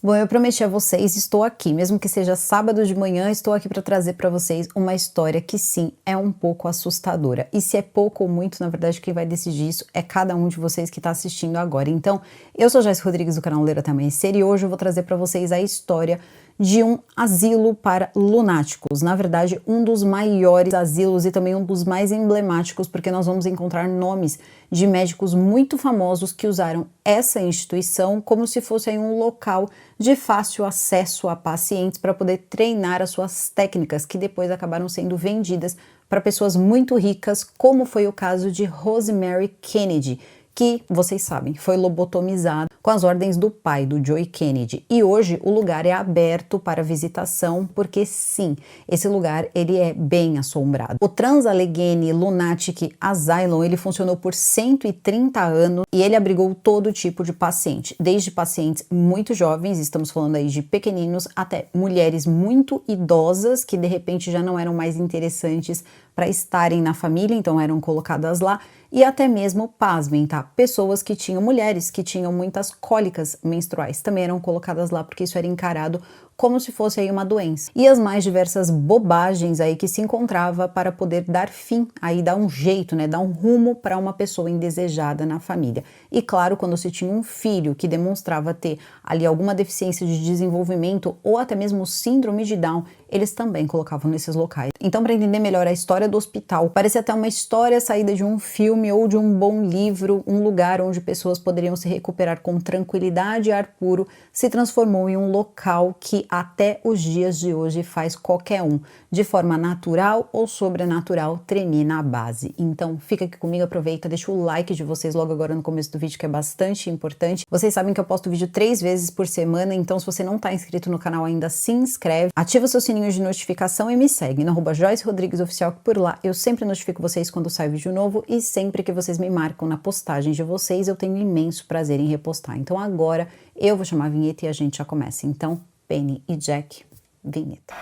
Bom, eu prometi a vocês, estou aqui, mesmo que seja sábado de manhã, estou aqui para trazer para vocês uma história que sim, é um pouco assustadora. E se é pouco ou muito, na verdade, quem vai decidir isso é cada um de vocês que está assistindo agora. Então, eu sou Joyce Rodrigues do canal Ler Até Amanhecer e hoje eu vou trazer para vocês a história de um asilo para lunáticos. Na verdade, um dos maiores asilos e também um dos mais emblemáticos, porque nós vamos encontrar nomes de médicos muito famosos que usaram essa instituição como se fosse aí um local de fácil acesso a pacientes para poder treinar as suas técnicas, que depois acabaram sendo vendidas para pessoas muito ricas, como foi o caso de Rosemary Kennedy, que, vocês sabem, foi lobotomizado com as ordens do pai, do Joe Kennedy. E hoje o lugar é aberto para visitação, porque sim, esse lugar ele é bem assombrado. O Trans-Allegheny Lunatic Asylum, ele funcionou por 130 anos e ele abrigou todo tipo de paciente, desde pacientes muito jovens, estamos falando aí de pequeninos, até mulheres muito idosas, que de repente já não eram mais interessantes para estarem na família, então eram colocadas lá, e até mesmo, pasmem, tá? Pessoas que tinham, mulheres que tinham muitas cólicas menstruais, também eram colocadas lá porque isso era encarado como se fosse aí uma doença. E as mais diversas bobagens aí que se encontrava para poder dar fim, aí dar um jeito, né, dar um rumo para uma pessoa indesejada na família. E claro, quando se tinha um filho que demonstrava ter ali alguma deficiência de desenvolvimento ou até mesmo síndrome de Down, eles também colocavam nesses locais. Então, para entender melhor a história do hospital, parece até uma história saída de um filme ou de um bom livro, um lugar onde pessoas poderiam se recuperar com tranquilidade e ar puro, se transformou em um local que até os dias de hoje faz qualquer um, de forma natural ou sobrenatural, tremer na base. Então, fica aqui comigo, aproveita, deixa o like de vocês logo agora no começo do vídeo, que é bastante importante. Vocês sabem que eu posto vídeo 3 vezes por semana, então se você não está inscrito no canal ainda, se inscreve, ativa o seu sininho de notificação e me segue no @Joyce Rodrigues Oficial, que por lá eu sempre notifico vocês quando sai vídeo novo e sempre que vocês me marcam na postagem de vocês, eu tenho imenso prazer em repostar. Então agora eu vou chamar a vinheta e a gente já começa. Então, Penny e Jack, vinheta.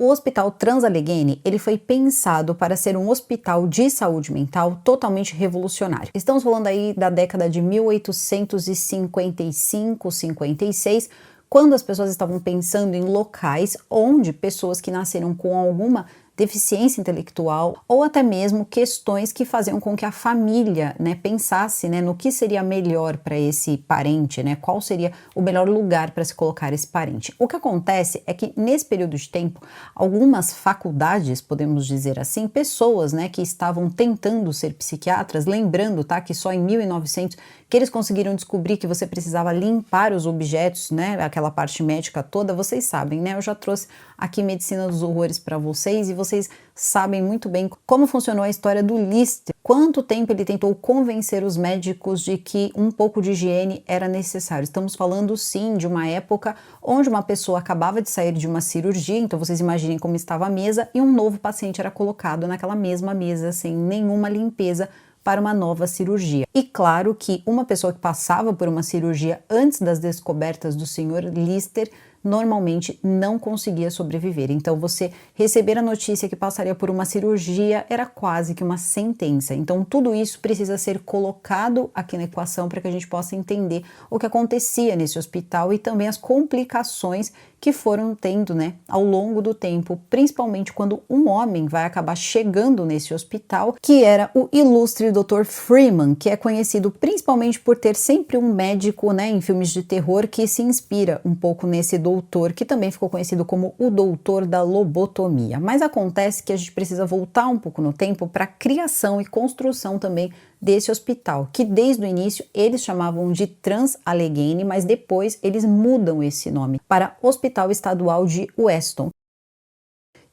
O Hospital Trans-Allegheny, ele foi pensado para ser um hospital de saúde mental totalmente revolucionário. Estamos falando aí da década de 1855, 56, quando as pessoas estavam pensando em locais onde pessoas que nasceram com alguma deficiência intelectual ou até mesmo questões que faziam com que a família, né, pensasse, né, no que seria melhor para esse parente, né, qual seria o melhor lugar para se colocar esse parente. O que acontece é que nesse período de tempo, algumas faculdades, podemos dizer assim, pessoas, né, que estavam tentando ser psiquiatras, lembrando, tá, que só em 1900 que eles conseguiram descobrir que você precisava limpar os objetos, né, aquela parte médica toda, vocês sabem, né, eu já trouxe aqui Medicina dos Horrores para vocês e vocês sabem muito bem como funcionou a história do Lister, quanto tempo ele tentou convencer os médicos de que um pouco de higiene era necessário. Estamos falando sim de uma época onde uma pessoa acabava de sair de uma cirurgia, então vocês imaginem como estava a mesa e um novo paciente era colocado naquela mesma mesa sem nenhuma limpeza para uma nova cirurgia. E claro que uma pessoa que passava por uma cirurgia antes das descobertas do Sr. Lister normalmente não conseguia sobreviver. Então você receber a notícia que passaria por uma cirurgia era quase que uma sentença. Então tudo isso precisa ser colocado aqui na equação para que a gente possa entender o que acontecia nesse hospital e também as complicações que foram tendo, né, ao longo do tempo, principalmente quando um homem vai acabar chegando nesse hospital, que era o ilustre Dr. Freeman, que é conhecido principalmente por ter sempre um médico, né, em filmes de terror que se inspira um pouco nesse doutor, que também ficou conhecido como o doutor da lobotomia. Mas acontece que a gente precisa voltar um pouco no tempo para a criação e construção também desse hospital, que desde o início eles chamavam de Trans-Allegheny, mas depois eles mudam esse nome para Hospital Estadual de Weston,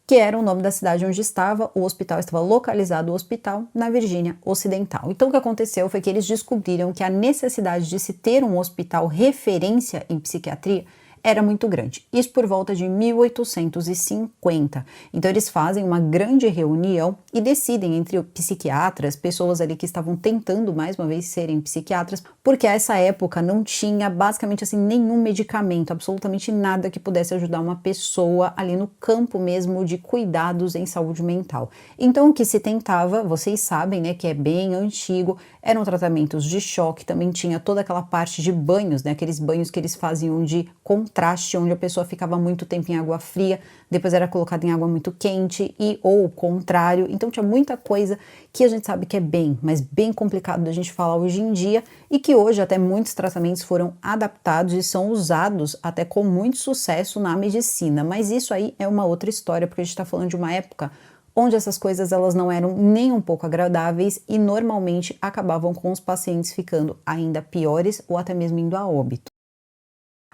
que era o nome da cidade onde estava. O hospital estava localizado, o hospital, na Virgínia Ocidental. Então o que aconteceu foi que eles descobriram que a necessidade de se ter um hospital referência em psiquiatria era muito grande. Isso por volta de 1850. Então eles fazem uma grande reunião e decidem entre psiquiatras, pessoas ali que estavam tentando mais uma vez serem psiquiatras, porque a essa época não tinha basicamente assim nenhum medicamento, absolutamente nada que pudesse ajudar uma pessoa ali no campo mesmo de cuidados em saúde mental. Então o que se tentava, vocês sabem, né, que é bem antigo, eram tratamentos de choque, também tinha toda aquela parte de banhos, né, aqueles banhos que eles faziam de contraste, onde a pessoa ficava muito tempo em água fria, depois era colocada em água muito quente ou o contrário. Então tinha muita coisa que a gente sabe que é bem, mas bem complicado da gente falar hoje em dia e que hoje até muitos tratamentos foram adaptados e são usados até com muito sucesso na medicina. Mas isso aí é uma outra história, porque a gente está falando de uma época onde essas coisas elas não eram nem um pouco agradáveis e normalmente acabavam com os pacientes ficando ainda piores ou até mesmo indo a óbito.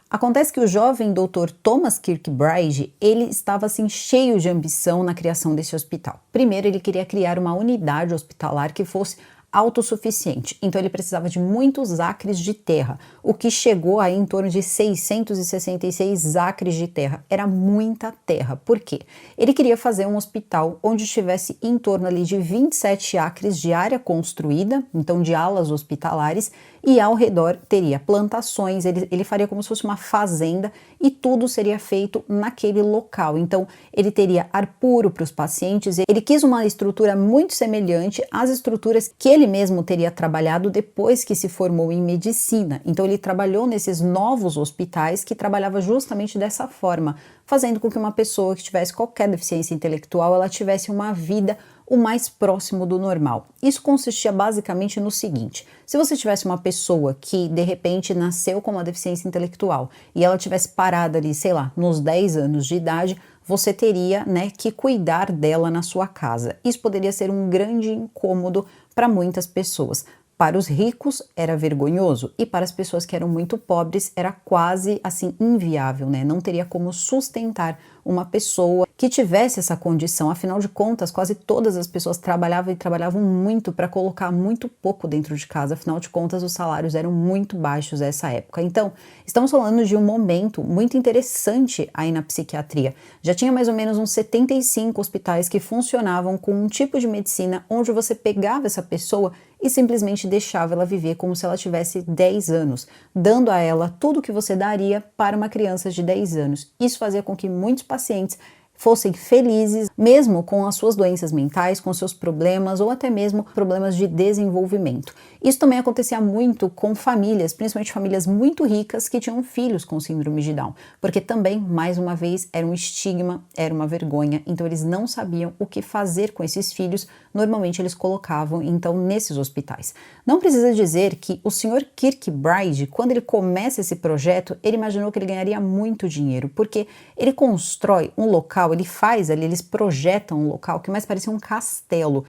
Acontece que o jovem Dr. Thomas Kirkbride, ele estava assim cheio de ambição na criação desse hospital. Primeiro, ele queria criar uma unidade hospitalar que fosse autossuficiente, então ele precisava de muitos acres de terra, o que chegou aí em torno de 666 acres de terra. Era muita terra. Por quê? Ele queria fazer um hospital onde tivesse em torno ali de 27 acres de área construída, então de alas hospitalares, e ao redor teria plantações, ele faria como se fosse uma fazenda e tudo seria feito naquele local. Então ele teria ar puro para os pacientes, ele quis uma estrutura muito semelhante às estruturas que ele mesmo teria trabalhado depois que se formou em medicina. Então ele trabalhou nesses novos hospitais que trabalhava justamente dessa forma, fazendo com que uma pessoa que tivesse qualquer deficiência intelectual, ela tivesse uma vida o mais próximo do normal. Isso consistia basicamente no seguinte: se você tivesse uma pessoa que de repente nasceu com uma deficiência intelectual e ela tivesse parada ali, sei lá, nos 10 anos de idade, você teria, né, que cuidar dela na sua casa. Isso poderia ser um grande incômodo para muitas pessoas. Para os ricos era vergonhoso e para as pessoas que eram muito pobres era quase assim inviável, né? Não teria como sustentar uma pessoa que tivesse essa condição. Afinal de contas, quase todas as pessoas trabalhavam e trabalhavam muito para colocar muito pouco dentro de casa. Afinal de contas, os salários eram muito baixos nessa época. Então, estamos falando de um momento muito interessante aí na psiquiatria. Já tinha mais ou menos uns 75 hospitais que funcionavam com um tipo de medicina onde você pegava essa pessoa e simplesmente deixava ela viver como se ela tivesse 10 anos, dando a ela tudo o que você daria para uma criança de 10 anos. Isso fazia com que muitos pacientes fossem felizes, mesmo com as suas doenças mentais, com seus problemas ou até mesmo problemas de desenvolvimento. Isso também acontecia muito com famílias, principalmente famílias muito ricas que tinham filhos com síndrome de Down, porque também, mais uma vez, era um estigma, era uma vergonha, então eles não sabiam o que fazer com esses filhos, normalmente eles colocavam então nesses hospitais. Não precisa dizer que o Sr. Kirkbride, quando ele começa esse projeto, ele imaginou que ele ganharia muito dinheiro, porque ele constrói um local, ele faz ali, eles projetam um local que mais parecia um castelo.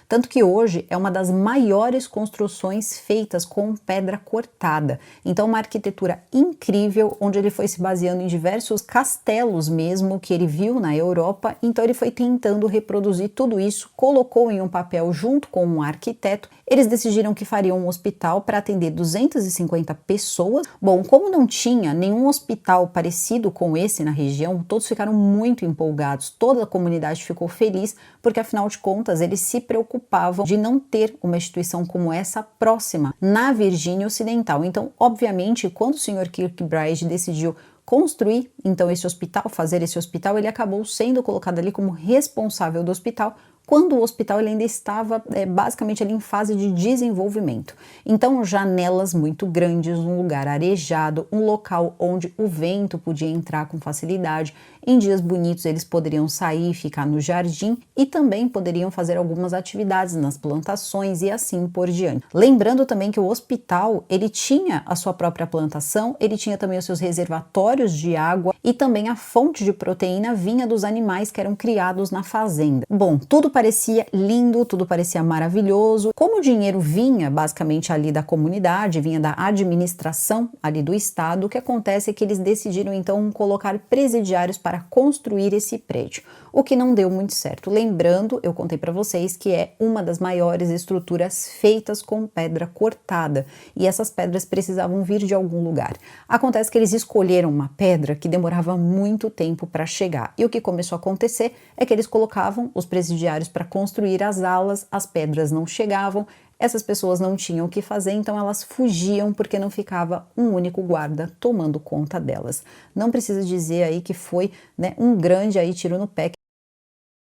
Tanto que hoje é uma das maiores construções feitas com pedra cortada. Então uma arquitetura incrível, onde ele foi se baseando em diversos castelos mesmo que ele viu na Europa. Então ele foi tentando reproduzir tudo isso, colocou em um papel junto com um arquiteto. Eles decidiram que fariam um hospital para atender 250 pessoas. Bom, como não tinha nenhum hospital parecido com esse na região, todos ficaram muito empolgados, toda a comunidade ficou feliz, porque afinal de contas eles se preocupavam de não ter uma instituição como essa próxima na Virgínia Ocidental. Então, obviamente, quando o Sr. Kirkbride decidiu construir então esse hospital, fazer esse hospital, ele acabou sendo colocado ali como responsável do hospital, quando o hospital ele ainda estava basicamente ali em fase de desenvolvimento. Então, janelas muito grandes, um lugar arejado, um local onde o vento podia entrar com facilidade. Em dias bonitos eles poderiam sair e ficar no jardim e também poderiam fazer algumas atividades nas plantações e assim por diante. Lembrando também que o hospital ele tinha a sua própria plantação, ele tinha também os seus reservatórios de água e também a fonte de proteína vinha dos animais que eram criados na fazenda. Bom, tudo parecia lindo, tudo parecia maravilhoso. Como o dinheiro vinha basicamente ali da comunidade, vinha da administração ali do estado, o que acontece é que eles decidiram então colocar presidiários para para construir esse prédio, o que não deu muito certo. Lembrando, eu contei para vocês que é uma das maiores estruturas feitas com pedra cortada, e essas pedras precisavam vir de algum lugar. Acontece que eles escolheram uma pedra que demorava muito tempo para chegar, e o que começou a acontecer é que eles colocavam os presidiários para construir as alas, as pedras não chegavam, essas pessoas não tinham o que fazer, então elas fugiam porque não ficava um único guarda tomando conta delas. Não precisa dizer aí que foi, né, um grande aí tiro no pé.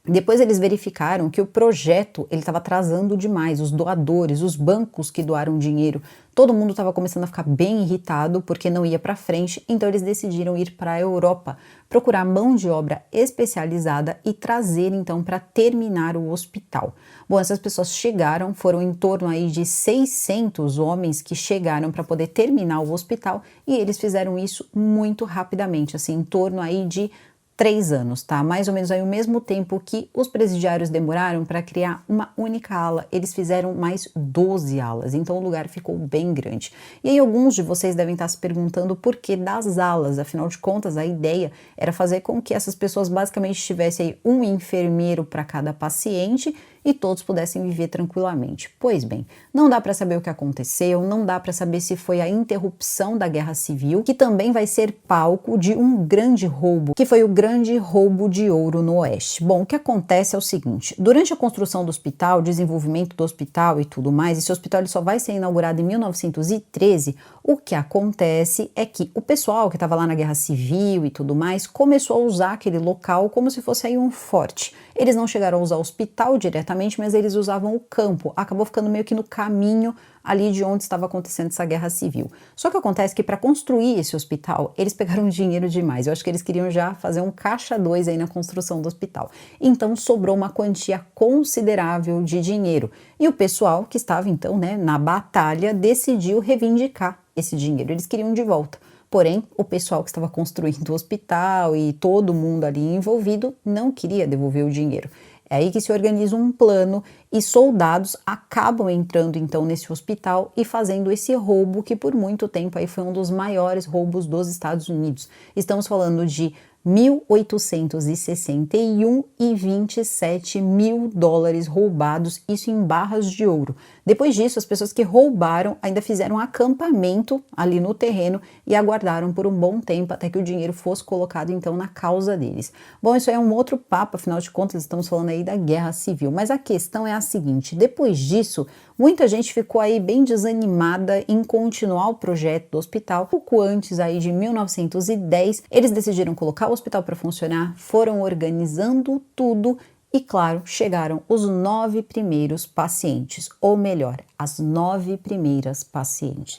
Depois eles verificaram que o projeto ele estava atrasando demais, os doadores, os bancos que doaram dinheiro, todo mundo estava começando a ficar bem irritado porque não ia para frente, então eles decidiram ir para a Europa, procurar mão de obra especializada e trazer então para terminar o hospital. Bom, essas pessoas chegaram, foram em torno aí de 600 homens que chegaram para poder terminar o hospital e eles fizeram isso muito rapidamente, assim, em torno aí de 3 anos, tá? Mais ou menos aí o mesmo tempo que os presidiários demoraram para criar uma única ala, eles fizeram mais 12 alas, então o lugar ficou bem grande. E aí alguns de vocês devem estar se perguntando por que das alas, afinal de contas a ideia era fazer com que essas pessoas basicamente tivessem aí um enfermeiro para cada paciente e todos pudessem viver tranquilamente. Pois bem, não dá para saber o que aconteceu, não dá para saber se foi a interrupção da Guerra Civil, que também vai ser palco de um grande roubo, que foi o grande roubo de ouro no Oeste. Bom, o que acontece é o seguinte, durante a construção do hospital, desenvolvimento do hospital e tudo mais, esse hospital ele só vai ser inaugurado em 1913, o que acontece é que o pessoal que estava lá na Guerra Civil e tudo mais, começou a usar aquele local como se fosse aí um forte. Eles não chegaram a usar o hospital diretamente, mas eles usavam o campo, acabou ficando meio que no caminho ali de onde estava acontecendo essa guerra civil. Só que acontece que para construir esse hospital, eles pegaram dinheiro demais. Eu acho que eles queriam já fazer um caixa 2 aí na construção do hospital. Então sobrou uma quantia considerável de dinheiro. E o pessoal que estava então, né, na batalha decidiu reivindicar esse dinheiro. Eles queriam de volta. Porém, o pessoal que estava construindo o hospital e todo mundo ali envolvido não queria devolver o dinheiro. É aí que se organiza um plano e soldados acabam entrando então nesse hospital e fazendo esse roubo que por muito tempo aí foi um dos maiores roubos dos Estados Unidos. Estamos falando de 1861 e 27 mil dólares roubados, isso em barras de ouro. Depois disso, as pessoas que roubaram ainda fizeram um acampamento ali no terreno e aguardaram por um bom tempo até que o dinheiro fosse colocado então na causa deles. Bom, isso aí é um outro papo, afinal de contas estamos falando aí da Guerra Civil, mas a questão é a seguinte, depois disso, muita gente ficou aí bem desanimada em continuar o projeto do hospital. Pouco antes aí de 1910, eles decidiram colocar o hospital para funcionar, foram organizando tudo e, claro, chegaram os 9 primeiros pacientes, ou melhor, as 9 primeiras pacientes.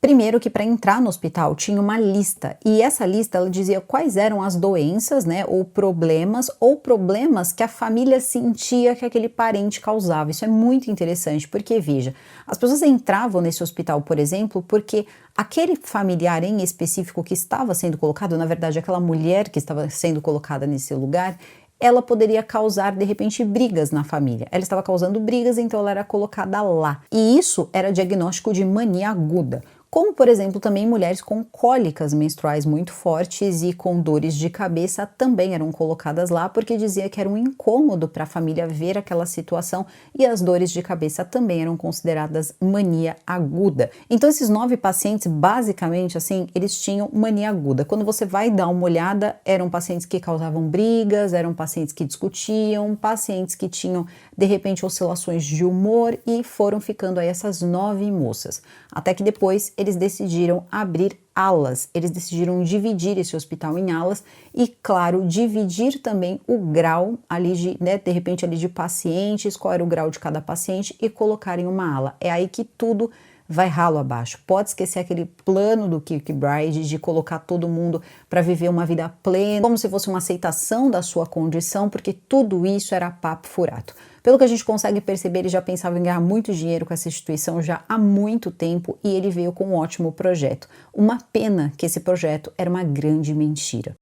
Primeiro que para entrar no hospital tinha uma lista, e essa lista ela dizia quais eram as doenças, né, ou problemas que a família sentia que aquele parente causava. Isso é muito interessante, porque veja, as pessoas entravam nesse hospital, por exemplo, porque aquele familiar em específico que estava sendo colocado, na verdade aquela mulher que estava sendo colocada nesse lugar, ela poderia causar, de repente, brigas na família. Ela estava causando brigas, então ela era colocada lá. E isso era diagnóstico de mania aguda. Como, por exemplo, também mulheres com cólicas menstruais muito fortes e com dores de cabeça também eram colocadas lá, porque dizia que era um incômodo para a família ver aquela situação e as dores de cabeça também eram consideradas mania aguda. Então esses 9 pacientes, basicamente, assim, eles tinham mania aguda. Quando você vai dar uma olhada, eram pacientes que causavam brigas, eram pacientes que discutiam, pacientes que tinham, de repente, oscilações de humor e foram ficando aí essas 9 moças. Até que depois eles decidiram abrir alas, eles decidiram dividir esse hospital em alas e, claro, dividir também o grau ali de, né, de repente ali de pacientes, qual era o grau de cada paciente e colocar em uma ala. É aí que tudo vai ralo abaixo. Pode esquecer aquele plano do Kirkbride de colocar todo mundo para viver uma vida plena, como se fosse uma aceitação da sua condição, porque tudo isso era papo furado. Pelo que a gente consegue perceber, ele já pensava em ganhar muito dinheiro com essa instituição já há muito tempo e ele veio com um ótimo projeto. Uma pena que esse projeto era uma grande mentira.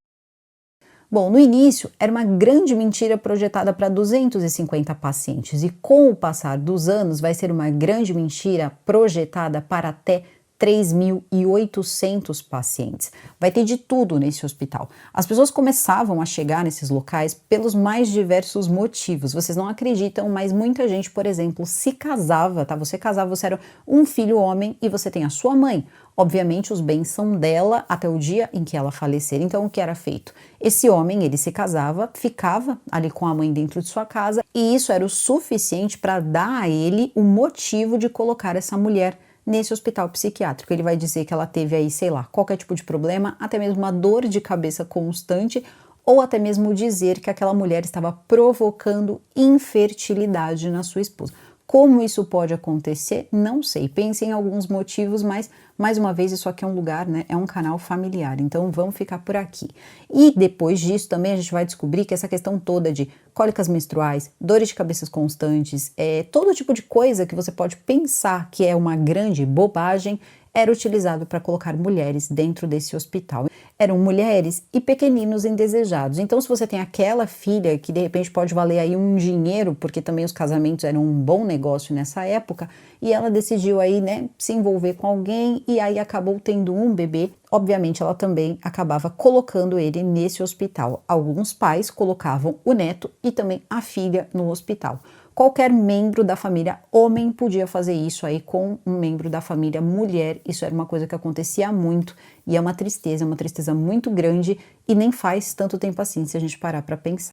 Bom, no início era uma grande mentira projetada para 250 pacientes e com o passar dos anos vai ser uma grande mentira projetada para até 3.800 pacientes. Vai ter de tudo nesse hospital. As pessoas começavam a chegar nesses locais pelos mais diversos motivos. Vocês não acreditam, mas muita gente, por exemplo, se casava, tá? Você casava, você era um filho homem e você tem a sua mãe. Obviamente, os bens são dela até o dia em que ela falecer. Então, o que era feito? Esse homem, ele se casava, ficava ali com a mãe dentro de sua casa e isso era o suficiente para dar a ele o motivo de colocar essa mulher nesse hospital psiquiátrico. Ele vai dizer que ela teve aí, sei lá, qualquer tipo de problema, até mesmo uma dor de cabeça constante, ou até mesmo dizer que aquela mulher estava provocando infertilidade na sua esposa. Como isso pode acontecer? Não sei. Pensem em alguns motivos, mas mais uma vez isso aqui é um lugar, né? É um canal familiar, então vamos ficar por aqui. E depois disso também a gente vai descobrir que essa questão toda de cólicas menstruais, dores de cabeça constantes, todo tipo de coisa que você pode pensar que é uma grande bobagem, era utilizado para colocar mulheres dentro desse hospital. Eram mulheres e pequeninos indesejados. Então, se você tem aquela filha que de repente pode valer aí um dinheiro, porque também os casamentos eram um bom negócio nessa época, e ela decidiu aí, né, se envolver com alguém e aí acabou tendo um bebê, obviamente ela também acabava colocando ele nesse hospital. Alguns pais colocavam o neto e também a filha no hospital. Qualquer membro da família homem podia fazer isso aí com um membro da família mulher. Isso era uma coisa que acontecia muito e é uma tristeza muito grande e nem faz tanto tempo assim se a gente parar para pensar.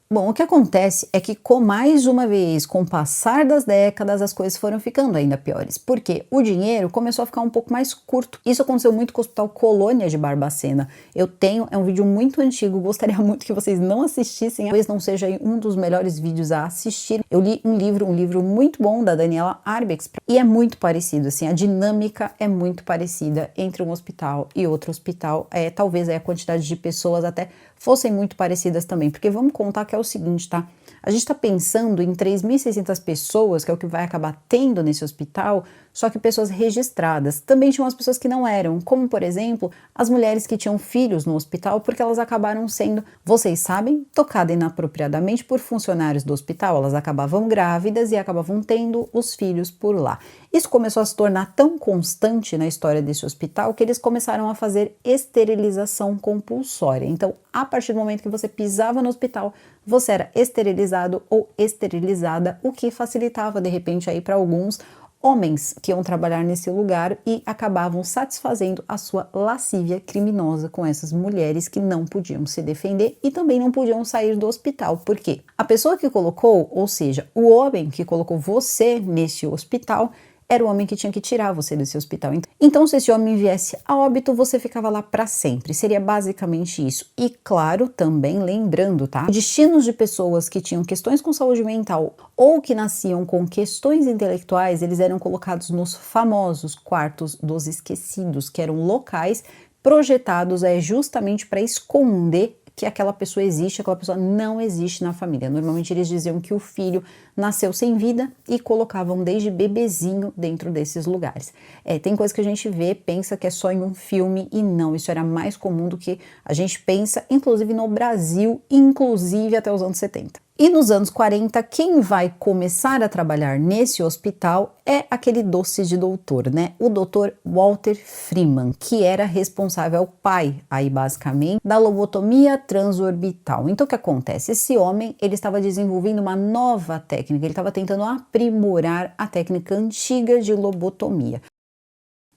Bom, o que acontece é que com mais uma vez, com o passar das décadas, as coisas foram ficando ainda piores, porque o dinheiro começou a ficar um pouco mais curto. Isso aconteceu muito com o Hospital Colônia de Barbacena. É um vídeo muito antigo, gostaria muito que vocês não assistissem, talvez não seja um dos melhores vídeos a assistir. Eu li um livro muito bom da Daniela Arbex, e é muito parecido, assim, a dinâmica é muito parecida entre um hospital e outro hospital. Talvez a quantidade de pessoas até fossem muito parecidas também, porque vamos contar que é o seguinte, tá? A gente está pensando em 3.600 pessoas, que é o que vai acabar tendo nesse hospital, só que pessoas registradas. Também tinham as pessoas que não eram, como, por exemplo, as mulheres que tinham filhos no hospital, porque elas acabaram sendo, vocês sabem, tocadas inapropriadamente por funcionários do hospital. Elas acabavam grávidas e acabavam tendo os filhos por lá. Isso começou a se tornar tão constante na história desse hospital que eles começaram a fazer esterilização compulsória. Então, a partir do momento que você pisava no hospital, você era esterilizado ou esterilizada, o que facilitava, de repente, aí para alguns homens que iam trabalhar nesse lugar e acabavam satisfazendo a sua lascívia criminosa com essas mulheres que não podiam se defender e também não podiam sair do hospital. Por quê? A pessoa que colocou, ou seja, o homem que colocou você nesse hospital, era o homem que tinha que tirar você desse hospital. Então, se esse homem viesse a óbito, você ficava lá para sempre. Seria basicamente isso. E, claro, também lembrando, tá? Destinos de pessoas que tinham questões com saúde mental ou que nasciam com questões intelectuais, eles eram colocados nos famosos quartos dos esquecidos, que eram locais projetados justamente para esconder que aquela pessoa existe, aquela pessoa não existe na família. Normalmente eles diziam que o filho nasceu sem vida e colocavam desde bebezinho dentro desses lugares. Tem coisa que a gente vê, pensa que é só em um filme e não, isso era mais comum do que a gente pensa, inclusive no Brasil, inclusive até os anos 70. E nos anos 40, quem vai começar a trabalhar nesse hospital é aquele doce de doutor, né? O doutor Walter Freeman, que era responsável, o pai, aí basicamente, da lobotomia transorbital. Então o que acontece? Esse homem, ele estava desenvolvendo uma nova técnica, ele estava tentando aprimorar a técnica antiga de lobotomia.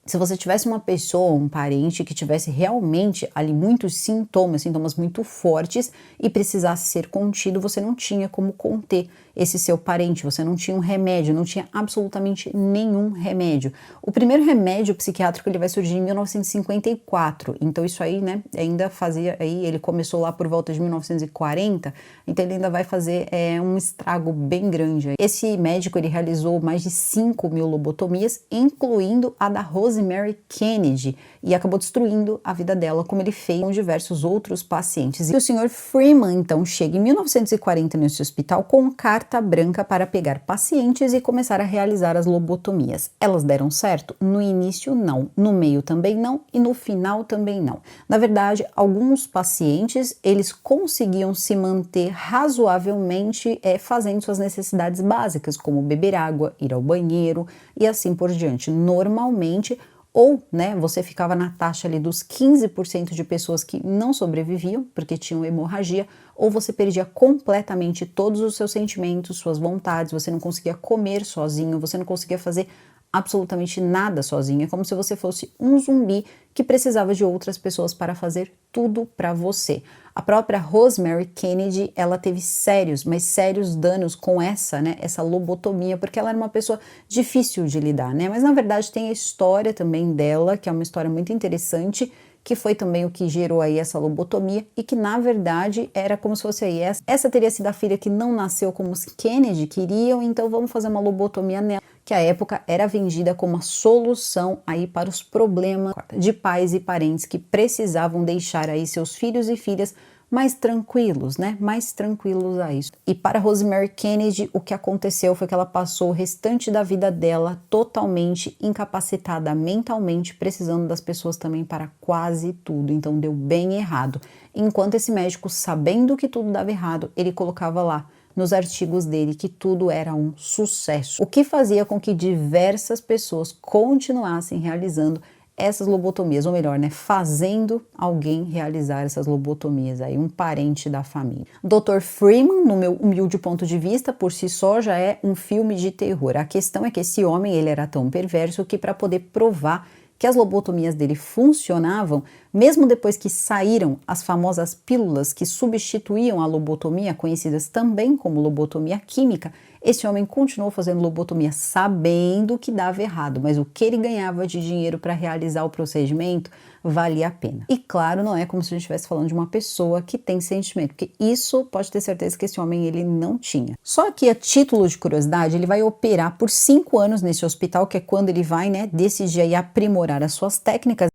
Se você tivesse uma pessoa, um parente que tivesse realmente ali muitos sintomas muito fortes e precisasse ser contido, você não tinha como conter esse seu parente, você não tinha um remédio, não tinha absolutamente nenhum remédio. O primeiro remédio psiquiátrico ele vai surgir em 1954, então isso aí, né, ainda fazia, aí ele começou lá por volta de 1940, então ele ainda vai fazer um estrago bem grande. Esse médico ele realizou mais de 5.000 lobotomias, incluindo a da Rosemary Kennedy, e acabou destruindo a vida dela, como ele fez com diversos outros pacientes. E o Sr. Freeman, então, chega em 1940 nesse hospital com um cara carta branca para pegar pacientes e começar a realizar as lobotomias. Elas deram certo? No início não, no meio também não e no final também não. Na verdade, alguns pacientes, eles conseguiam se manter razoavelmente fazendo suas necessidades básicas, como beber água, ir ao banheiro e assim por diante. Normalmente, ou, né, você ficava na taxa ali dos 15% de pessoas que não sobreviviam porque tinham hemorragia, ou você perdia completamente todos os seus sentimentos, suas vontades, você não conseguia comer sozinho, você não conseguia fazer absolutamente nada sozinho. É como se você fosse um zumbi que precisava de outras pessoas para fazer tudo para você. A própria Rosemary Kennedy, ela teve sérios, mas sérios danos com essa lobotomia, porque ela era uma pessoa difícil de lidar, né? Mas na verdade tem a história também dela, que é uma história muito interessante, que foi também o que gerou aí essa lobotomia e que na verdade era como se fosse aí, essa teria sido a filha que não nasceu como os Kennedy queriam, então vamos fazer uma lobotomia nela, que à época era vendida como a solução aí para os problemas de pais e parentes que precisavam deixar aí seus filhos e filhas mais tranquilos, né? Mais tranquilos a isso. E para Rosemary Kennedy, o que aconteceu foi que ela passou o restante da vida dela totalmente incapacitada mentalmente, precisando das pessoas também para quase tudo. Então deu bem errado. Enquanto esse médico, sabendo que tudo dava errado, ele colocava lá nos artigos dele que tudo era um sucesso, o que fazia com que diversas pessoas continuassem realizando essas lobotomias, ou melhor, né, fazendo alguém realizar essas lobotomias aí, um parente da família. Dr. Freeman, no meu humilde ponto de vista, por si só já é um filme de terror. A questão é que esse homem, ele era tão perverso que para poder provar que as lobotomias dele funcionavam, mesmo depois que saíram as famosas pílulas que substituíam a lobotomia, conhecidas também como lobotomia química, esse homem continuou fazendo lobotomia sabendo que dava errado, mas o que ele ganhava de dinheiro para realizar o procedimento valia a pena. E claro, não é como se a gente estivesse falando de uma pessoa que tem sentimento, porque isso pode ter certeza que esse homem ele não tinha. Só que a título de curiosidade, ele vai operar por 5 anos nesse hospital, que é quando ele vai, né, decidir aí aprimorar as suas técnicas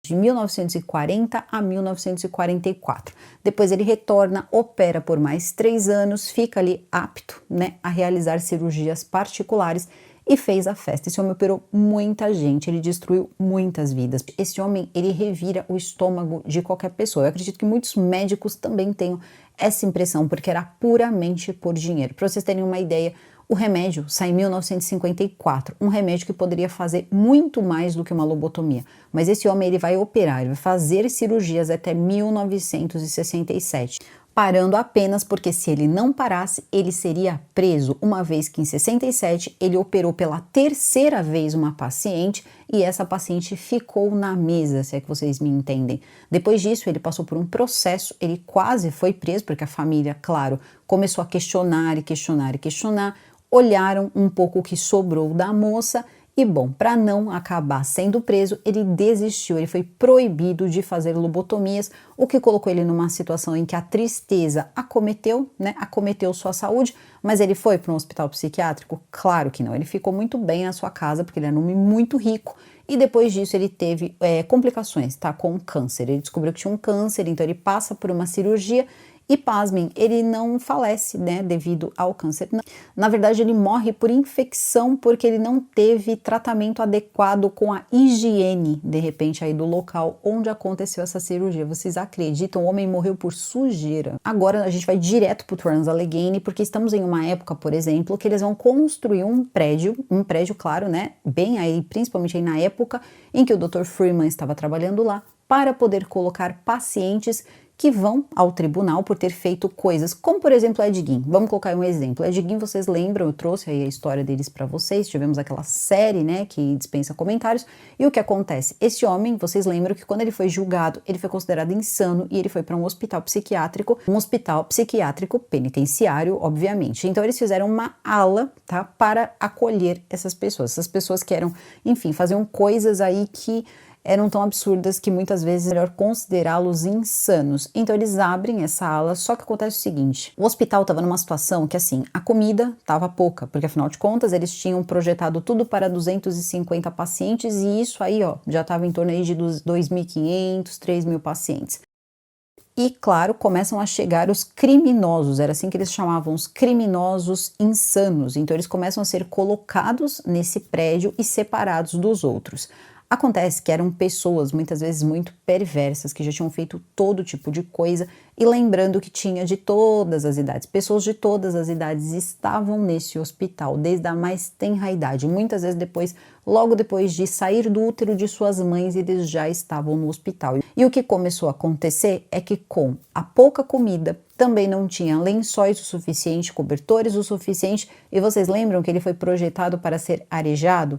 de 1940 a 1944. Depois ele retorna, opera por mais 3 anos, fica ali apto, né, a realizar cirurgias particulares e fez a festa. Esse homem operou muita gente, ele destruiu muitas vidas. Esse homem, ele revira o estômago de qualquer pessoa. Eu acredito que muitos médicos também tenham essa impressão, porque era puramente por dinheiro. Para vocês terem uma ideia, o remédio sai em 1954, um remédio que poderia fazer muito mais do que uma lobotomia. Mas esse homem ele vai operar, ele vai fazer cirurgias até 1967, parando apenas porque se ele não parasse, ele seria preso, uma vez que em 67 ele operou pela 3ª vez uma paciente e essa paciente ficou na mesa, se é que vocês me entendem. Depois disso, ele passou por um processo, ele quase foi preso, porque a família, claro, começou a questionar e questionar e questionar, olharam um pouco o que sobrou da moça e, bom, para não acabar sendo preso, ele desistiu, ele foi proibido de fazer lobotomias, o que colocou ele numa situação em que a tristeza acometeu, né, acometeu sua saúde, mas ele foi para um hospital psiquiátrico? Claro que não, ele ficou muito bem na sua casa, porque ele era um homem muito rico, e depois disso ele teve complicações, tá, com câncer, ele descobriu que tinha um câncer, então ele passa por uma cirurgia. E pasmem, ele não falece, né, devido ao câncer. Na verdade, ele morre por infecção porque ele não teve tratamento adequado com a higiene, de repente, aí do local onde aconteceu essa cirurgia. Vocês acreditam? O homem morreu por sujeira. Agora a gente vai direto pro Trans-Allegheny, porque estamos em uma época, por exemplo, que eles vão construir um prédio, claro, né, bem aí, principalmente aí na época em que o Dr. Freeman estava trabalhando lá, para poder colocar pacientes que vão ao tribunal por ter feito coisas, como por exemplo Ed Gein. Vamos colocar um exemplo. Ed Gein, vocês lembram, eu trouxe aí a história deles para vocês, tivemos aquela série, né, que dispensa comentários, e o que acontece? Esse homem, vocês lembram que quando ele foi julgado, ele foi considerado insano e ele foi para um hospital psiquiátrico penitenciário, obviamente. Então eles fizeram uma ala, tá, para acolher essas pessoas que eram, enfim, faziam coisas aí que eram tão absurdas que muitas vezes é melhor considerá-los insanos. Então eles abrem essa ala, só que acontece o seguinte, o hospital estava numa situação que assim, a comida estava pouca, porque afinal de contas eles tinham projetado tudo para 250 pacientes e isso aí ó, já estava em torno aí de 2.500, 3.000 pacientes. E, claro, começam a chegar os criminosos, era assim que eles chamavam, os criminosos insanos. Então, eles começam a ser colocados nesse prédio e separados dos outros. Acontece que eram pessoas, muitas vezes muito perversas, que já tinham feito todo tipo de coisa, e lembrando que tinha de todas as idades. Pessoas de todas as idades estavam nesse hospital, desde a mais tenra idade. Muitas vezes logo depois de sair do útero de suas mães, eles já estavam no hospital. E o que começou a acontecer é que com a pouca comida, também não tinha lençóis o suficiente, cobertores o suficiente, e vocês lembram que ele foi projetado para ser arejado?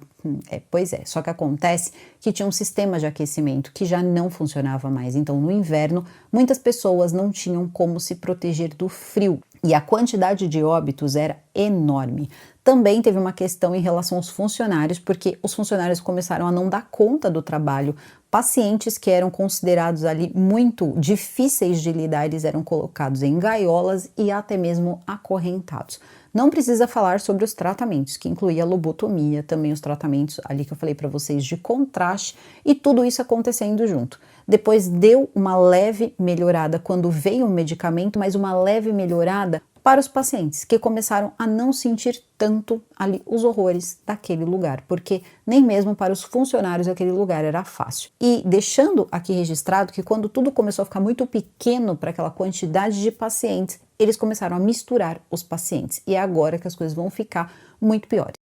Pois é, só que acontece que tinha um sistema de aquecimento que já não funcionava mais. Então, no inverno, muitas pessoas não tinham como se proteger do frio e a quantidade de óbitos era enorme. Também teve uma questão em relação aos funcionários, porque os funcionários começaram a não dar conta do trabalho. Pacientes que eram considerados ali muito difíceis de lidar, eles eram colocados em gaiolas e até mesmo acorrentados. Não precisa falar sobre os tratamentos, que incluía a lobotomia, também os tratamentos ali que eu falei para vocês de contraste e tudo isso acontecendo junto. Depois deu uma leve melhorada quando veio o medicamento, mas uma leve melhorada para os pacientes que começaram a não sentir tanto ali os horrores daquele lugar, porque nem mesmo para os funcionários daquele lugar era fácil. E deixando aqui registrado que quando tudo começou a ficar muito pequeno para aquela quantidade de pacientes, eles começaram a misturar os pacientes e é agora que as coisas vão ficar muito piores.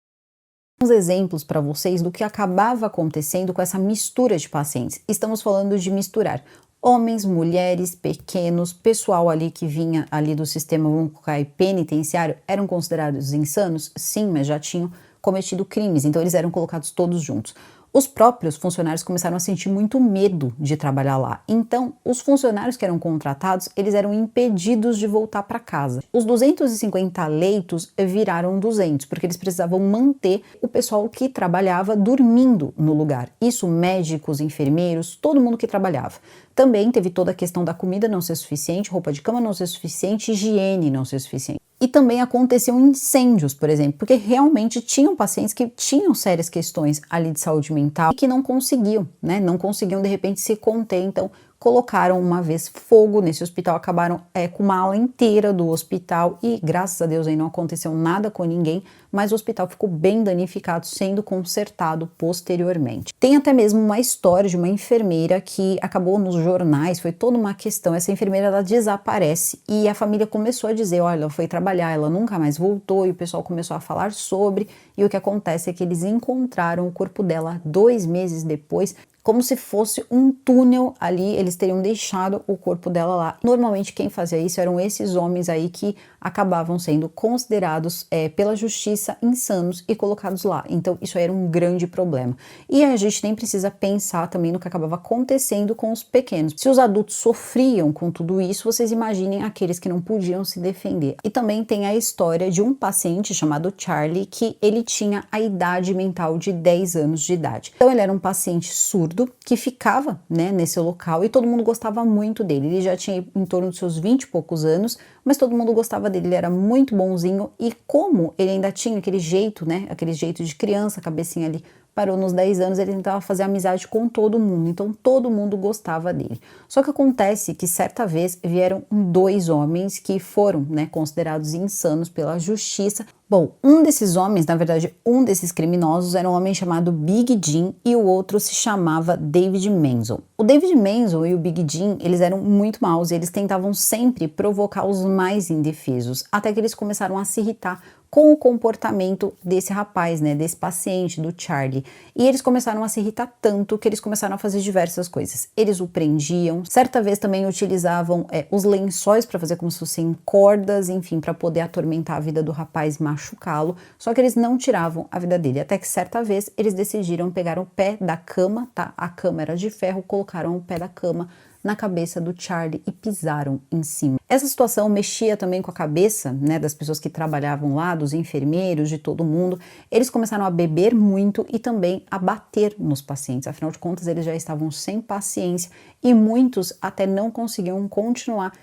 Uns exemplos para vocês do que acabava acontecendo com essa mistura de pacientes. Estamos falando de misturar homens, mulheres, pequenos, pessoal ali que vinha ali do sistema, vamos colocar aí, penitenciário, eram considerados insanos? Sim, mas já tinham cometido crimes, então eles eram colocados todos juntos. Os próprios funcionários começaram a sentir muito medo de trabalhar lá. Então, os funcionários que eram contratados, eles eram impedidos de voltar para casa. Os 250 leitos viraram 200, porque eles precisavam manter o pessoal que trabalhava dormindo no lugar. Isso, médicos, enfermeiros, todo mundo que trabalhava. Também teve toda a questão da comida não ser suficiente, roupa de cama não ser suficiente, higiene não ser suficiente. E também aconteciam incêndios, por exemplo, porque realmente tinham pacientes que tinham sérias questões ali de saúde mental e que não conseguiam, né? Não conseguiam de repente se conter, então colocaram uma vez fogo nesse hospital, acabaram com uma ala inteira do hospital e graças a Deus aí não aconteceu nada com ninguém, mas o hospital ficou bem danificado, sendo consertado posteriormente. Tem até mesmo uma história de uma enfermeira que acabou nos jornais, foi toda uma questão, essa enfermeira ela desaparece e a família começou a dizer, olha, ela foi trabalhar, ela nunca mais voltou e o pessoal começou a falar sobre e o que acontece é que eles encontraram o corpo dela 2 meses depois, como se fosse um túnel ali, eles teriam deixado o corpo dela lá. Normalmente quem fazia isso eram esses homens aí que acabavam sendo considerados pela justiça insanos e colocados lá. Então isso aí era um grande problema. E a gente nem precisa pensar também no que acabava acontecendo com os pequenos. Se os adultos sofriam com tudo isso, vocês imaginem aqueles que não podiam se defender. E também tem a história de um paciente chamado Charlie, que ele tinha a idade mental de 10 anos de idade. Então ele era um paciente surdo, que ficava, né, nesse local e todo mundo gostava muito dele. Ele já tinha em torno dos seus 20 e poucos anos, mas todo mundo gostava dele, ele era muito bonzinho e como ele ainda tinha aquele jeito, né, aquele jeito de criança, cabecinha ali, parou nos 10 anos, ele tentava fazer amizade com todo mundo, então todo mundo gostava dele. Só que acontece que certa vez vieram 2 homens que foram, né, considerados insanos pela justiça. Bom, um desses homens, na verdade, um desses criminosos era um homem chamado Big Jim e o outro se chamava David Menzel. O David Menzel e o Big Jim, eles eram muito maus e eles tentavam sempre provocar os mais indefesos, até que eles começaram a se irritar com o comportamento desse rapaz, né, desse paciente, do Charlie. E eles começaram a se irritar tanto que eles começaram a fazer diversas coisas. Eles o prendiam, certa vez também utilizavam os lençóis para fazer como se fossem cordas, enfim, para poder atormentar a vida do rapaz, machucá-lo, só que eles não tiravam a vida dele, até que certa vez eles decidiram pegar o pé da cama, tá? A cama era de ferro, colocaram o pé da cama na cabeça do Charlie e pisaram em cima. Essa situação mexia também com a cabeça, né, das pessoas que trabalhavam lá, dos enfermeiros, de todo mundo. Eles começaram a beber muito e também a bater nos pacientes. Afinal de contas, eles já estavam sem paciência e muitos até não conseguiam continuar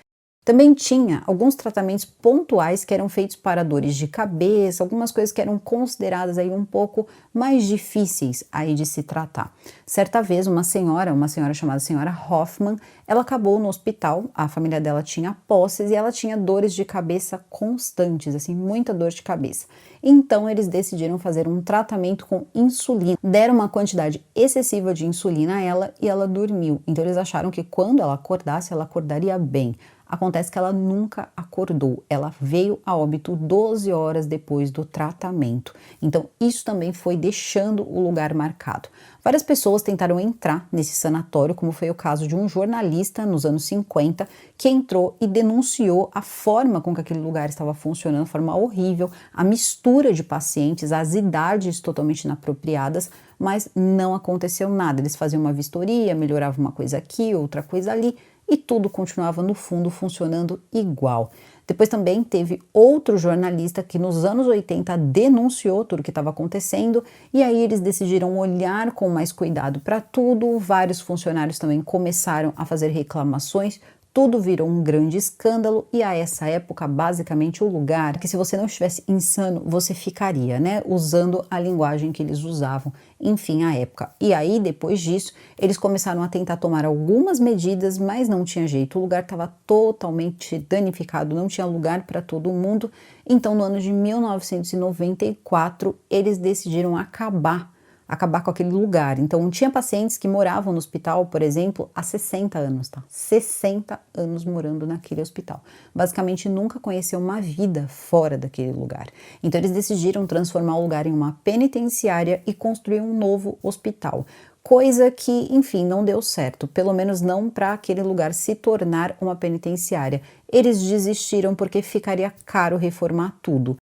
Também tinha alguns tratamentos pontuais que eram feitos para dores de cabeça, algumas coisas que eram consideradas aí um pouco mais difíceis aí de se tratar. Certa vez uma senhora chamada senhora Hoffman, ela acabou no hospital, a família dela tinha posses e ela tinha dores de cabeça constantes, assim, muita dor de cabeça. Então eles decidiram fazer um tratamento com insulina, deram uma quantidade excessiva de insulina a ela e ela dormiu. Então eles acharam que quando ela acordasse, ela acordaria bem. Acontece que ela nunca acordou, ela veio a óbito 12 horas depois do tratamento. Então isso também foi deixando o lugar marcado. Várias pessoas tentaram entrar nesse sanatório, como foi o caso de um jornalista nos anos 50, que entrou e denunciou a forma com que aquele lugar estava funcionando, a forma horrível, a mistura de pacientes, as idades totalmente inapropriadas, mas não aconteceu nada. Eles faziam uma vistoria, melhoravam uma coisa aqui, outra coisa ali, e tudo continuava no fundo funcionando igual. Depois também teve outro jornalista que nos anos 80 denunciou tudo o que estava acontecendo e aí eles decidiram olhar com mais cuidado para tudo. Vários funcionários também começaram a fazer reclamações. Tudo virou um grande escândalo e a essa época, basicamente, o lugar que se você não estivesse insano, você ficaria, né? Usando a linguagem que eles usavam, enfim, à época. E aí, depois disso, eles começaram a tentar tomar algumas medidas, mas não tinha jeito. O lugar estava totalmente danificado, não tinha lugar para todo mundo. Então, no ano de 1994, eles decidiram acabar com aquele lugar. Então, tinha pacientes que moravam no hospital, por exemplo, há 60 anos, tá? 60 anos morando naquele hospital. Basicamente, nunca conheceu uma vida fora daquele lugar. Então, eles decidiram transformar o lugar em uma penitenciária e construir um novo hospital. Coisa que, enfim, não deu certo, pelo menos não para aquele lugar se tornar uma penitenciária. Eles desistiram porque ficaria caro reformar tudo.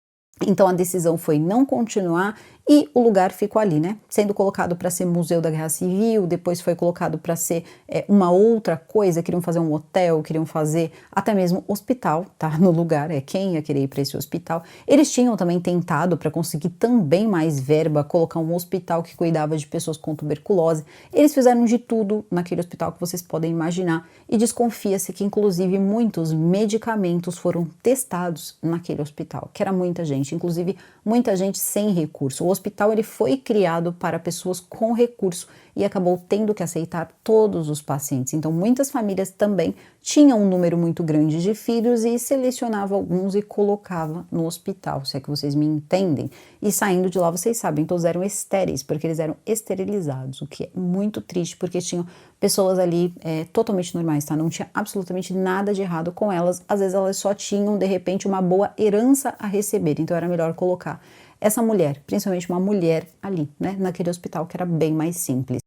Então a decisão foi não continuar e o lugar ficou ali, né? Sendo colocado para ser Museu da Guerra Civil, depois foi colocado para ser uma outra coisa, queriam fazer um hotel, queriam fazer até mesmo hospital, tá? No lugar, quem ia querer ir para esse hospital. Eles tinham também tentado, para conseguir também mais verba, colocar um hospital que cuidava de pessoas com tuberculose. Eles fizeram de tudo naquele hospital que vocês podem imaginar e desconfia-se que inclusive muitos medicamentos foram testados naquele hospital, que era muita gente, inclusive muita gente sem recurso. O hospital ele foi criado para pessoas com recurso e acabou tendo que aceitar todos os pacientes. Então, muitas famílias também tinham um número muito grande de filhos e selecionava alguns e colocava no hospital, se é que vocês me entendem. E saindo de lá, vocês sabem, todos eram estéreis, porque eles eram esterilizados, o que é muito triste, porque tinham pessoas ali totalmente normais, tá? Não tinha absolutamente nada de errado com elas. Às vezes elas só tinham, de repente, uma boa herança a receber, então era melhor colocar essa mulher, principalmente uma mulher ali, né, naquele hospital que era bem mais simples.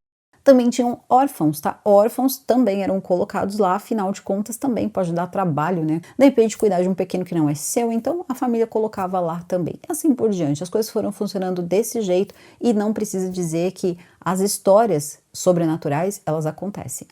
Também tinham órfãos, tá? Órfãos também eram colocados lá, afinal de contas também pode dar trabalho, né? De repente cuidar de um pequeno que não é seu, então a família colocava lá também. E assim por diante, as coisas foram funcionando desse jeito e não precisa dizer que as histórias sobrenaturais, elas acontecem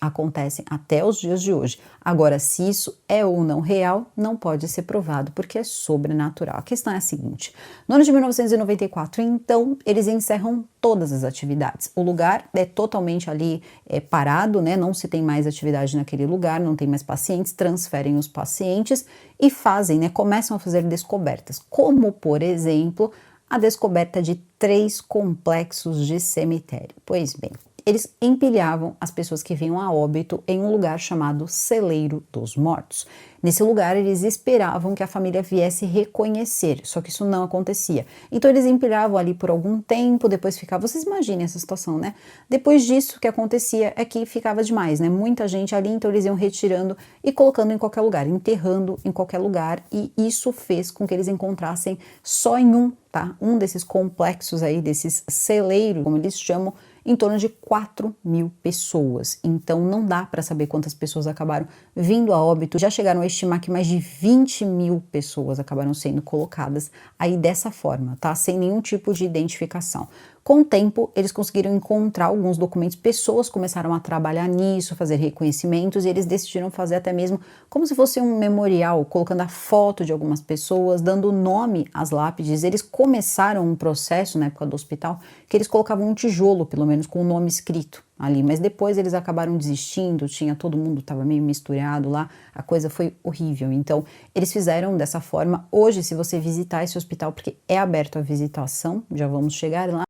até os dias de hoje. Agora, se isso é ou não real, não pode ser provado, porque é sobrenatural. A questão é a seguinte, no ano de 1994, então, eles encerram todas as atividades. O lugar é totalmente ali parado, né? Não se tem mais atividade naquele lugar, não tem mais pacientes, transferem os pacientes e fazem, né? Começam a fazer descobertas, como, por exemplo, a descoberta de 3 complexos de cemitério. Pois bem, eles empilhavam as pessoas que vinham a óbito em um lugar chamado Celeiro dos Mortos. Nesse lugar, eles esperavam que a família viesse reconhecer, só que isso não acontecia. Então, eles empilhavam ali por algum tempo, depois ficava... Vocês imaginem essa situação, né? Depois disso, o que acontecia é que ficava demais, né? Muita gente ali, então eles iam retirando e colocando em qualquer lugar, enterrando em qualquer lugar, e isso fez com que eles encontrassem só em um desses complexos aí, desses celeiros, como eles chamam, em torno de 4.000 pessoas. Então não dá para saber quantas pessoas acabaram vindo a óbito. Já chegaram a estimar que mais de 20.000 pessoas acabaram sendo colocadas aí dessa forma, tá? Sem nenhum tipo de identificação. Com o tempo, eles conseguiram encontrar alguns documentos, pessoas começaram a trabalhar nisso, fazer reconhecimentos, e eles decidiram fazer até mesmo como se fosse um memorial, colocando a foto de algumas pessoas, dando nome às lápides. Eles começaram um processo na época do hospital que eles colocavam um tijolo, pelo menos, com o nome escrito ali, mas depois eles acabaram desistindo, todo mundo estava meio misturado lá, a coisa foi horrível. Então, eles fizeram dessa forma. Hoje, se você visitar esse hospital, porque é aberto à visitação, já vamos chegar lá,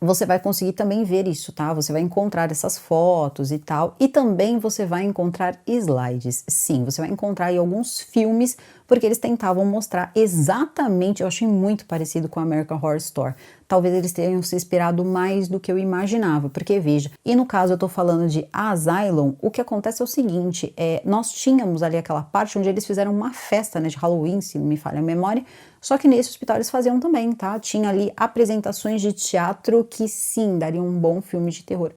você vai conseguir também ver isso, tá? Você vai encontrar essas fotos e tal, e também você vai encontrar slides. Sim, você vai encontrar aí alguns filmes, porque eles tentavam mostrar exatamente, eu achei muito parecido com a American Horror Story. Talvez eles tenham se inspirado mais do que eu imaginava, porque veja, e no caso eu tô falando de Asylum, o que acontece é o seguinte, nós tínhamos ali aquela parte onde eles fizeram uma festa, né, de Halloween, se não me falha a memória, só que nesse hospital eles faziam também, tá? Tinha ali apresentações de teatro que sim, dariam um bom filme de terror.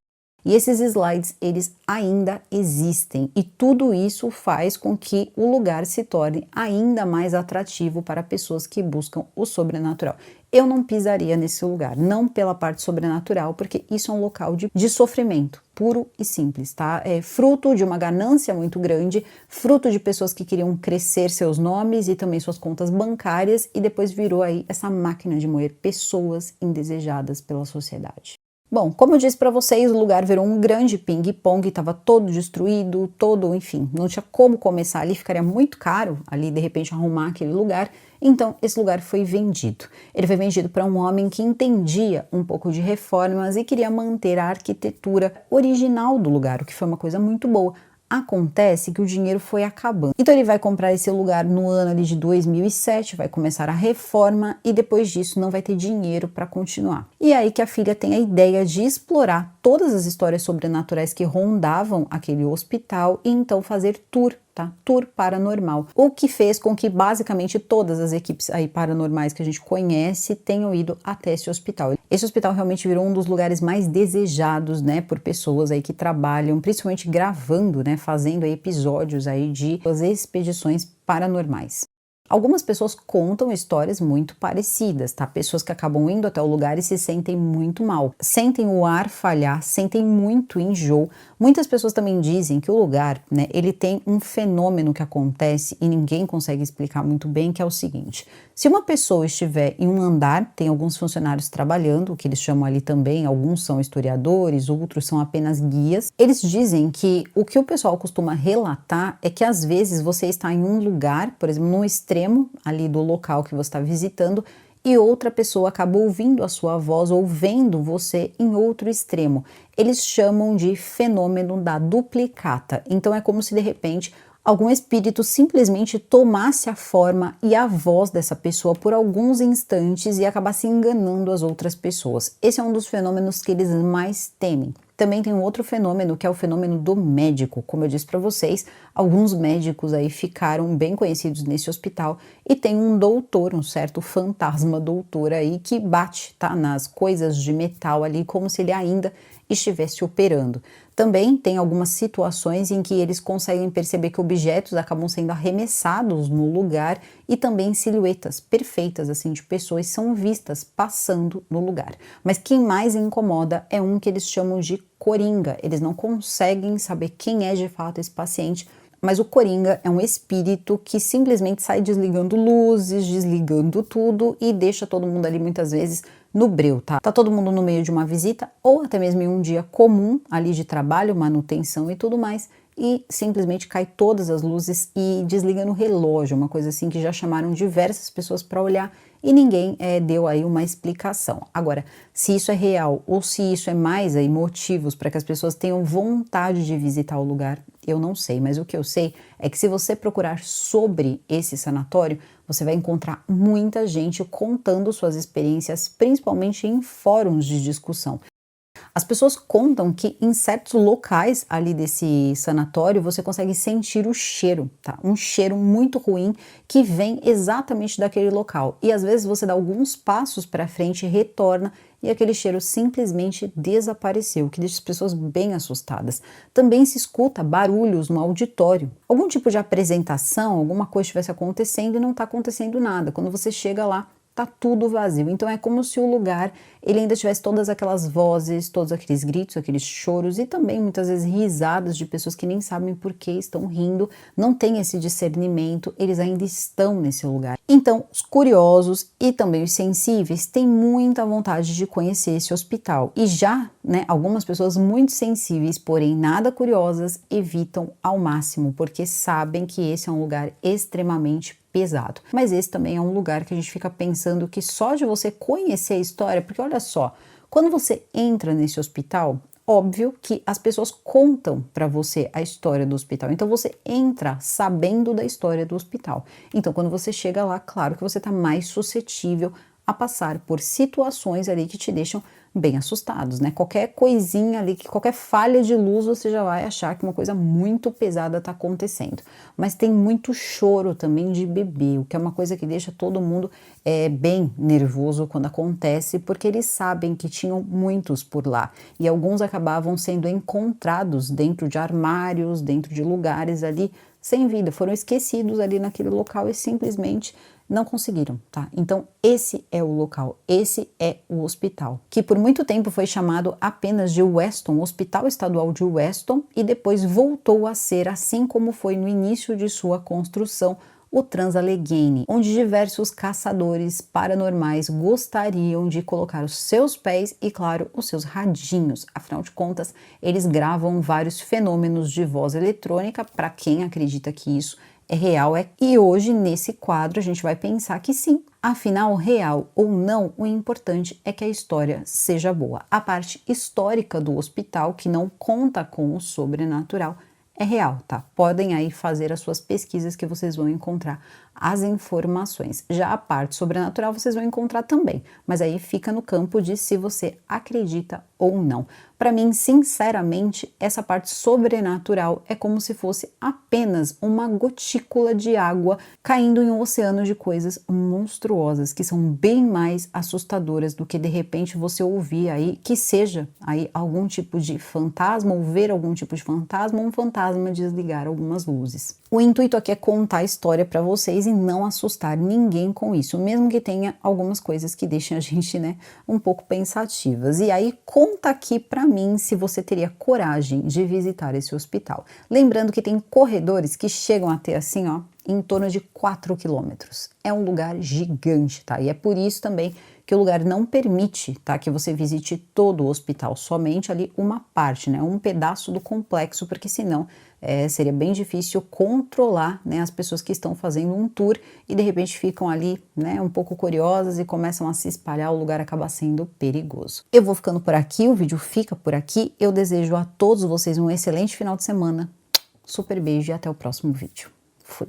E esses slides, eles ainda existem, e tudo isso faz com que o lugar se torne ainda mais atrativo para pessoas que buscam o sobrenatural. Eu não pisaria nesse lugar, não pela parte sobrenatural, porque isso é um local de sofrimento, puro e simples, tá? É fruto de uma ganância muito grande, fruto de pessoas que queriam crescer seus nomes e também suas contas bancárias, e depois virou aí essa máquina de moer pessoas indesejadas pela sociedade. Bom, como eu disse para vocês, o lugar virou um grande ping-pong, estava todo destruído, enfim, não tinha como começar ali, ficaria muito caro ali de repente arrumar aquele lugar, então esse lugar foi vendido. Ele foi vendido para um homem que entendia um pouco de reformas e queria manter a arquitetura original do lugar, o que foi uma coisa muito boa. Acontece que o dinheiro foi acabando. Então ele vai comprar esse lugar no ano ali de 2007, vai começar a reforma e depois disso não vai ter dinheiro para continuar. E é aí que a filha tem a ideia de explorar todas as histórias sobrenaturais que rondavam aquele hospital e então fazer tour, tá? Tour paranormal. O que fez com que basicamente todas as equipes aí paranormais que a gente conhece tenham ido até esse hospital. Esse hospital realmente virou um dos lugares mais desejados, né, por pessoas aí que trabalham, principalmente gravando, né, fazendo aí episódios aí de expedições paranormais. Algumas pessoas contam histórias muito parecidas, tá? Pessoas que acabam indo até o lugar e se sentem muito mal, sentem o ar falhar, sentem muito enjoo. Muitas pessoas também dizem que o lugar, né, ele tem um fenômeno que acontece e ninguém consegue explicar muito bem, que é o seguinte: se uma pessoa estiver em um andar, tem alguns funcionários trabalhando, o que eles chamam ali também, alguns são historiadores, outros são apenas guias. Eles dizem que o que o pessoal costuma relatar é que às vezes você está em um lugar, por exemplo, num extremo ali do local que você está visitando, e outra pessoa acaba ouvindo a sua voz ou vendo você em outro extremo. Eles chamam de fenômeno da duplicata. Então é como se de repente algum espírito simplesmente tomasse a forma e a voz dessa pessoa por alguns instantes e acabasse enganando as outras pessoas. Esse é um dos fenômenos que eles mais temem. Também tem um outro fenômeno, que é o fenômeno do médico. Como eu disse para vocês, alguns médicos aí ficaram bem conhecidos nesse hospital e tem um doutor, um certo fantasma doutor aí que bate, tá, nas coisas de metal ali como se ele ainda estivesse operando. Também tem algumas situações em que eles conseguem perceber que objetos acabam sendo arremessados no lugar e também silhuetas perfeitas assim de pessoas são vistas passando no lugar. Mas quem mais incomoda é um que eles chamam de coringa. Eles não conseguem saber quem é de fato esse paciente, mas o coringa é um espírito que simplesmente sai desligando luzes, desligando tudo e deixa todo mundo ali muitas vezes no breu, tá? Tá todo mundo no meio de uma visita ou até mesmo em um dia comum ali de trabalho, manutenção e tudo mais, e simplesmente cai todas as luzes e desliga no relógio, uma coisa assim que já chamaram diversas pessoas para olhar e ninguém deu aí uma explicação. Agora, se isso é real ou se isso é mais aí motivos para que as pessoas tenham vontade de visitar o lugar, eu não sei, mas o que eu sei é que se você procurar sobre esse sanatório, você vai encontrar muita gente contando suas experiências, principalmente em fóruns de discussão. As pessoas contam que em certos locais ali desse sanatório você consegue sentir o cheiro, tá? Um cheiro muito ruim que vem exatamente daquele local. E às vezes você dá alguns passos para frente e retorna e aquele cheiro simplesmente desapareceu, o que deixa as pessoas bem assustadas. Também se escuta barulhos no auditório. Algum tipo de apresentação, alguma coisa estivesse acontecendo e não está acontecendo nada. Quando você chega lá, tá tudo vazio. Então é como se o lugar, ele ainda tivesse todas aquelas vozes, todos aqueles gritos, aqueles choros e também muitas vezes risadas de pessoas que nem sabem por que estão rindo, não tem esse discernimento, eles ainda estão nesse lugar. Então, os curiosos e também os sensíveis têm muita vontade de conhecer esse hospital e já, né, algumas pessoas muito sensíveis, porém nada curiosas, evitam ao máximo, porque sabem que esse é um lugar extremamente pesado. Mas esse também é um lugar que a gente fica pensando que só de você conhecer a história, porque olha só, quando você entra nesse hospital, óbvio que as pessoas contam para você a história do hospital, então você entra sabendo da história do hospital. Então quando você chega lá, claro que você está mais suscetível a passar por situações ali que te deixam bem assustados, né? Qualquer coisinha ali, qualquer falha de luz, você já vai achar que uma coisa muito pesada está acontecendo. Mas tem muito choro também de bebê, o que é uma coisa que deixa todo mundo bem nervoso quando acontece, porque eles sabem que tinham muitos por lá e alguns acabavam sendo encontrados dentro de armários, dentro de lugares ali sem vida, foram esquecidos ali naquele local e simplesmente não conseguiram, tá? Então esse é o local, esse é o hospital, que por muito tempo foi chamado apenas de Weston, Hospital Estadual de Weston, e depois voltou a ser, assim como foi no início de sua construção, o Trans-Allegheny, onde diversos caçadores paranormais gostariam de colocar os seus pés e, claro, os seus radinhos. Afinal de contas, eles gravam vários fenômenos de voz eletrônica, para quem acredita que isso é real, e hoje nesse quadro a gente vai pensar que sim. Afinal, real ou não, o importante é que a história seja boa. A parte histórica do hospital, que não conta com o sobrenatural, é real, tá? Podem aí fazer as suas pesquisas que vocês vão encontrar as informações. Já a parte sobrenatural vocês vão encontrar também, mas aí fica no campo de se você acredita ou não. Para mim, sinceramente, essa parte sobrenatural é como se fosse apenas uma gotícula de água caindo em um oceano de coisas monstruosas, que são bem mais assustadoras do que de repente você ouvir aí que seja aí algum tipo de fantasma ou ver algum tipo de fantasma ou um fantasma desligar algumas luzes. O intuito aqui é contar a história para vocês e não assustar ninguém com isso, mesmo que tenha algumas coisas que deixem a gente, né, um pouco pensativas. E aí conta aqui para mim se você teria coragem de visitar esse hospital. Lembrando que tem corredores que chegam a ter assim, ó, em torno de 4 quilômetros. É um lugar gigante, tá? E é por isso também que o lugar não permite, tá, que você visite todo o hospital, somente ali uma parte, né, um pedaço do complexo, porque senão seria bem difícil controlar, né, as pessoas que estão fazendo um tour e de repente ficam ali, né, um pouco curiosas e começam a se espalhar, o lugar acaba sendo perigoso. Eu vou ficando por aqui, o vídeo fica por aqui, eu desejo a todos vocês um excelente final de semana, super beijo e até o próximo vídeo. Fui!